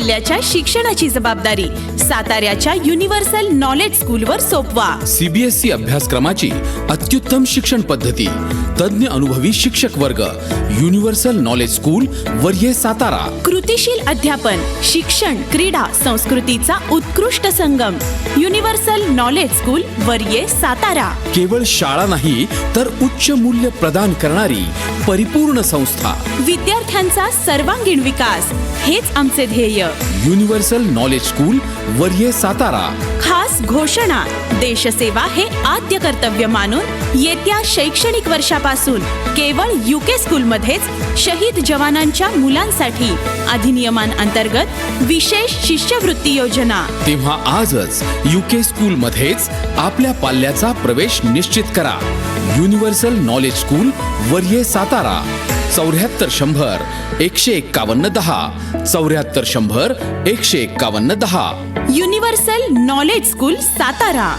पाल्याच्या शिक्षणाची जबाबदारी साताऱ्याच्या युनिव्हर्सल नॉलेज स्कूलवर सोपवा। CBSE अभ्यासक्रमाची अत्युत्तम शिक्षण पद्धती, तज्ञ अनुभवी शिक्षक वर्ग, universal knowledge school Varye Satara. कृतिशील अध्यापन, शिक्षण, क्रीडा, संस्कृतीचा उत्कृष्ट संगम, universal knowledge school Varye Satara. केवळ शाळा नाही तर उच्च मूल्य प्रदान करणारी परिपूर्ण संस्था। विद्यार्थ्यांचा सर्वांगीण विकास हेच आमचे ध्येय। Universal knowledge school Varye Satara. खास घोषणा, देशसेवा हे आद्य कर्तव्य मानून येत्या शैक्षणिक वर्षापासून केवळ UK स्कूलमध्येच शहीद जवानांच्या मुलांसाठी अधिनियमांतर्गत विशेष शिष्यवृत्ती योजना। तेव्हा आजच UK स्कूलमध्येच आपल्या पाल्याचा प्रवेश निश्चित करा। Universal knowledge school Varye Satara. 74 100 151 10 74 100 151 10। Universal knowledge school Satara.